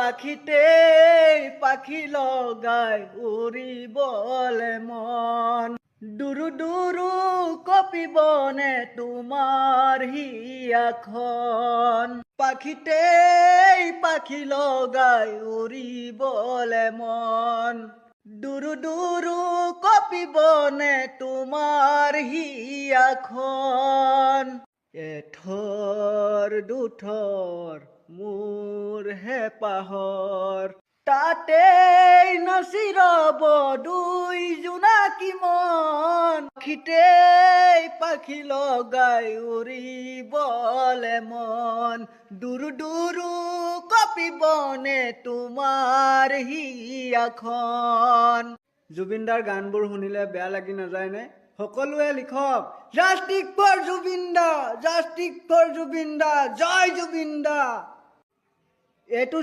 পাখিতে পাখি লগাই উৰিবলে মন দুৰু দুৰু কপিবনে তোমাৰ হিয়াখন পাখিতে পাখি লগাই উৰিবলে মন দুৰু দুৰু কপিবনে তোমাৰ হিয়াখন এঠৰ দুঠৰ মোৰ হেঁপাহৰ তাতেই নাচি ৰব দুই জোনাকী মন পাখিতে পাখি লগাই উৰিবলে মন দুৰু দুৰু কপিবনে তোমাৰ হিয়াখন জুবিনদাৰ গানবোৰ শুনিলে বেয়া লাগি নাযায়নে? সকলোৱে লিখক justice for Zubeen da, justice for Zubeen da, জয় জুবিন দা। এইটো